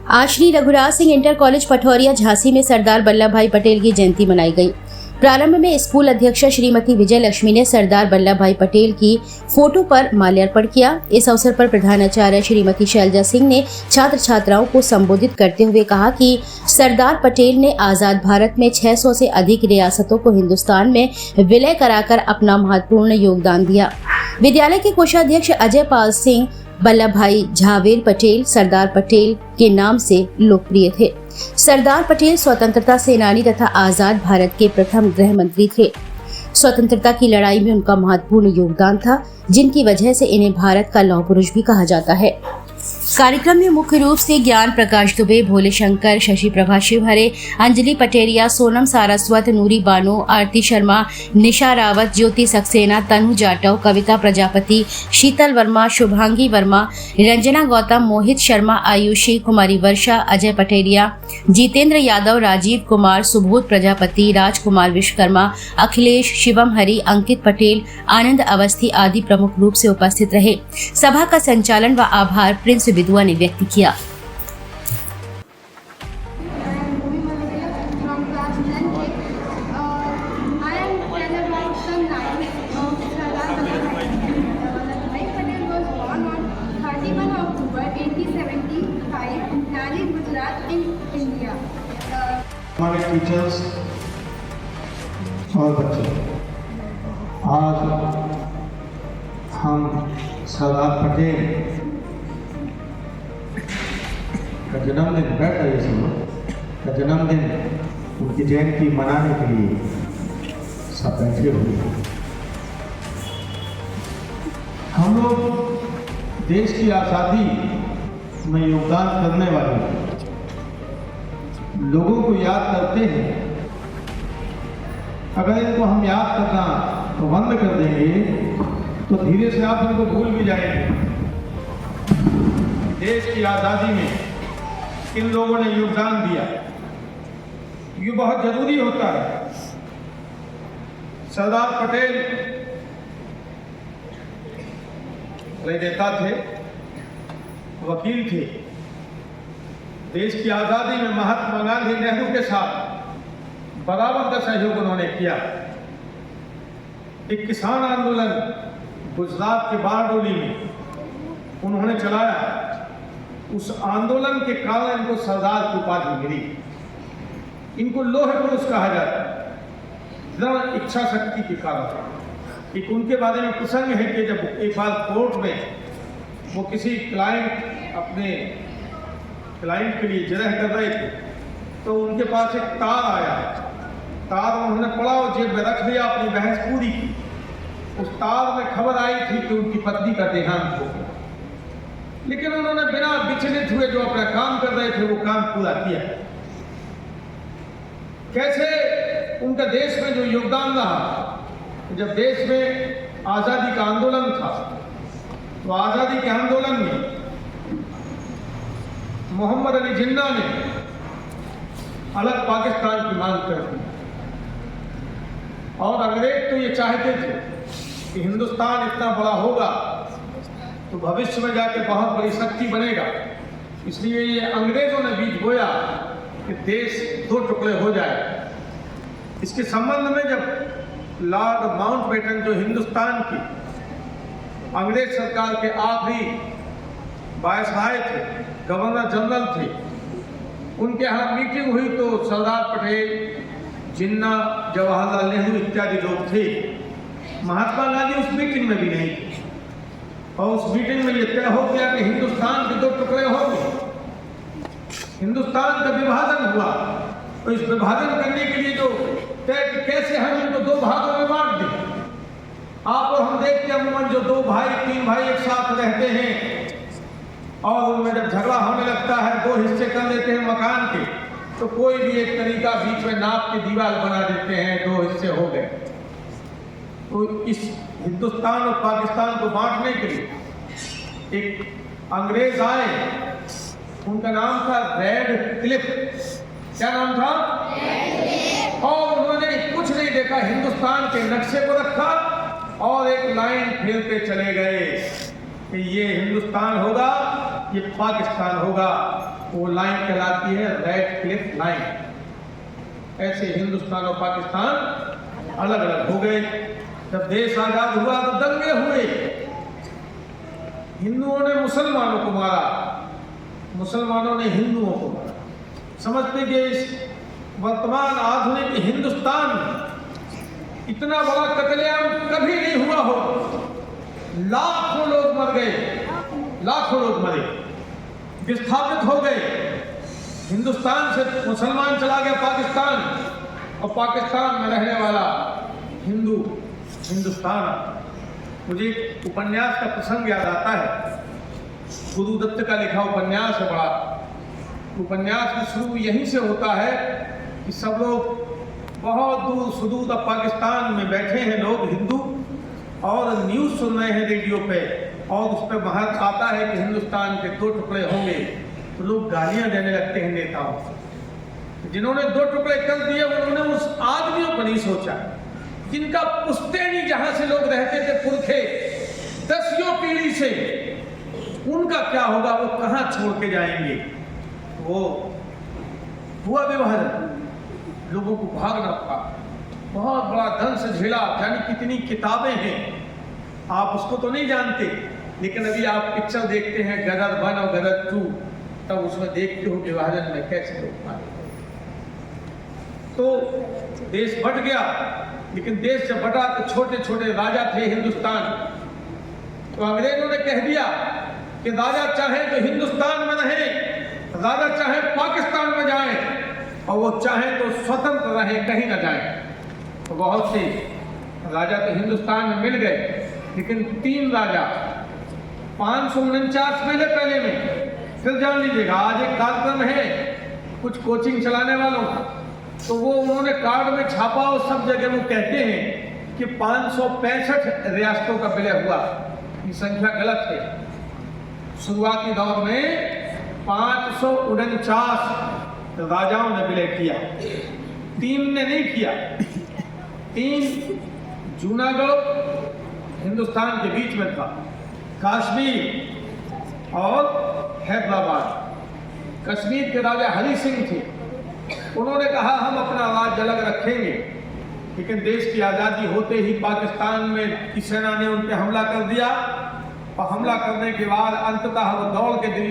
आज Shri Raghuraj Singh inter college Pathauria Jhansi में सरदार वल्लभ भाई पटेल की जयंती मनाई गई। प्रारंभ में स्कूल अध्यक्षा श्रीमती विजय लक्ष्मी ने सरदार वल्लभ भाई पटेल की फोटो पर माल्यार्पण किया। इस अवसर पर प्रधानाचार्य श्रीमती शैलजा सिंह ने छात्र छात्राओं को संबोधित करते हुए कहा कि सरदार पटेल ने आजाद भारत में 600 से अधिक रियासतों को हिंदुस्तान में विलय कराकर अपना महत्वपूर्ण योगदान दिया। विद्यालय के कोषाध्यक्ष अजय पाल सिंह वल्लभ भाई झावेर पटेल सरदार पटेल के नाम से लोकप्रिय थे। सरदार पटेल स्वतंत्रता सेनानी तथा आजाद भारत के प्रथम गृह मंत्री थे। स्वतंत्रता की लड़ाई में उनका महत्वपूर्ण योगदान था, जिनकी वजह से इन्हें भारत का लौह पुरुष भी कहा जाता है। कार्यक्रम में मुख्य रूप से ज्ञान प्रकाश दुबे, भोले शंकर, शशि प्रभा शिवहरे, अंजलि पटेरिया, सोनम सारस्वत, नूरी बानो, आरती शर्मा, निशा रावत, ज्योति सक्सेना, तनु जाटव, कविता प्रजापति, शीतल वर्मा, शुभांगी वर्मा, रंजना गौतम, मोहित शर्मा, आयुषी, कुमारी वर्षा, अजय पटेरिया, जितेंद्र यादव, राजीव कुमार, सुबोध प्रजापति, राजकुमार विश्वकर्मा, अखिलेश, शिवम हरि, अंकित पटेल, आनंद अवस्थी आदि प्रमुख रूप से उपस्थित रहे। सभा का संचालन व आभार प्रिंस विदुआ ने व्यक्त किया। हमारे टीचर्स और बच्चे, आज हम सरदार पटेल का जन्मदिन का जन्मदिन उनकी जयंती मनाने के लिए सब बैठे हुए हैं। हम लोग देश की आज़ादी में योगदान करने वाले लोगों को याद करते हैं। अगर इनको हम याद करना तो बंद कर देंगे तो धीरे से आप इनको भूल भी जाएंगे। देश की आज़ादी में इन लोगों ने योगदान दिया, ये बहुत जरूरी होता है। सरदार पटेल नेता थे, वकील थे। देश की आज़ादी में महात्मा गांधी नेहरू के साथ बराबर का सहयोग उन्होंने किया। एक किसान आंदोलन गुजरात के बारडोली में उन्होंने चलाया। उस आंदोलन के कारण इनको सरदार की उपाधि मिली। इनको लौह पुरुष कहा जाता है, दृढ़ इच्छा शक्ति के कारण। एक उनके बारे में प्रसंग है कि जब एक बार कोर्ट में वो किसी अपने क्लाइंट के लिए जरह कर रहे थे, तो उनके पास एक तार आया। तार उन्होंने पढ़ा और जेब में रख लिया, अपनी बहस पूरी की। उस तार में खबर आई थी कि उनकी पत्नी का देहांत हो गया, लेकिन उन्होंने बिना विचलित हुए जो अपना काम कर रहे थे वो काम पूरा किया। कैसे उनका देश में जो योगदान रहा, जब देश में आज़ादी का आंदोलन था तो आज़ादी के आंदोलन में मोहम्मद अली जिन्ना ने अलग पाकिस्तान की मांग कर दी। और अंग्रेज तो ये चाहते थे कि हिंदुस्तान इतना बड़ा होगा तो भविष्य में जाके बहुत बड़ी शक्ति बनेगा। इसलिए ये अंग्रेजों ने बीज बोया कि देश दो टुकड़े हो जाए। इसके संबंध में जब लॉर्ड माउंटबेटन जो हिंदुस्तान की अंग्रेज सरकार के आखिरी वायसराय थे, गवर्नर जनरल थे, उनके यहाँ मीटिंग हुई तो सरदार पटेल, जिन्ना, जवाहरलाल नेहरू इत्यादि लोग थे। महात्मा गांधी उस मीटिंग में भी नहीं थे। और उस मीटिंग में ये तय हो गया कि हिंदुस्तान के दो टुकड़े होंगे। हिंदुस्तान का विभाजन हुआ तो इस विभाजन करने के लिए जो तय कि कैसे हम इनको दो भागों में बांट दें। आप और हम देखते हैं अमूमन जो दो भाई तीन भाई एक साथ रहते हैं और उनमें जब झगड़ा होने लगता है, दो हिस्से कर लेते हैं मकान के, तो कोई भी एक तरीका बीच में नाप की दीवार बना देते हैं, दो हिस्से हो गए। तो इस हिंदुस्तान और पाकिस्तान को बांटने के लिए एक अंग्रेज आए, उनका नाम था रेड क्लिफ। क्या नाम था? और उन्होंने कुछ नहीं देखा, हिंदुस्तान के नक्शे को रखा और एक लाइन फेरते चले गए कि ये हिंदुस्तान होगा, ये पाकिस्तान होगा। वो लाइन कहलाती है रेड क्लिफ लाइन। ऐसे हिंदुस्तान और पाकिस्तान अलग अलग हो गए। जब देश आजाद हुआ तो दंगे हुए, हिंदुओं ने मुसलमानों को मारा, मुसलमानों ने हिंदुओं को मारा। समझते कि इस वर्तमान आधुनिक हिंदुस्तान में इतना बड़ा कत्लेआम कभी नहीं हुआ हो। लाखों लोग मर गए, लाखों लोग मरे, विस्थापित हो गए। हिंदुस्तान से मुसलमान चला गया पाकिस्तान, और पाकिस्तान में रहने वाला हिंदू हिंदुस्तान। मुझे एक उपन्यास का प्रसंग याद आता है, गुरुदत्त का लिखा उपन्यास है बड़ा। उपन्यास में शुरू यहीं से होता है कि सब लोग बहुत दूर सुदूर अब पाकिस्तान में बैठे हैं लोग हिंदू, और न्यूज़ सुन रहे हैं रेडियो पे, और उस पर बाहर आता है कि हिंदुस्तान के 2 टुकड़े होंगे, तो लोग गालियां देने लगते हैं नेताओं को। जिन्होंने 2 टुकड़े कर दिए उन्होंने उस आदमियों को नहीं सोचा जिनका पुश्तैनी जहां से लोग रहते थे, पुरखे 10 पीढ़ी से, उनका क्या होगा, वो कहां छोड़ के जाएंगे। वो हुआ विभाजन, लोगों को भागना पड़ा, बहुत बड़ा दंश झेला। जानी कितनी किताबें हैं, आप उसको तो नहीं जानते, लेकिन अभी आप पिक्चर देखते हैं गदर 1 और गदर 2, तब उसमें देखते हो विभाजन में कैसे लोग मारे। तो देश बट गया, लेकिन देश जब बटा तो छोटे छोटे राजा थे हिंदुस्तान, तो अंग्रेजों ने कह दिया कि राजा चाहे तो हिंदुस्तान में रहें, राजा चाहे पाकिस्तान में जाएं, और वो चाहे तो स्वतंत्र रहें, कहीं ना जाएं। तो बहुत से राजा तो हिंदुस्तान में मिल गए, लेकिन 3 राजा 549 पहले में, फिर जान लीजिएगा आज एक कार्यक्रम है कुछ कोचिंग चलाने वालों का, तो वो उन्होंने कार्ड में छापा और सब जगह वो कहते हैं कि 565 रियासतों का विलय हुआ। ये संख्या गलत है। शुरुआती दौर में 549 राजाओं ने विलय किया, 3 ने नहीं किया। 3 जूनागढ़ हिंदुस्तान के बीच में था, कश्मीर और हैदराबाद। कश्मीर के राजा हरि सिंह थे, उन्होंने कहा हम अपना राज्य अलग रखेंगे, लेकिन देश की आज़ादी होते ही पाकिस्तान में की सेना ने उन पर हमला कर दिया, और हमला करने के बाद अंततः वो दौड़ के दिल्ली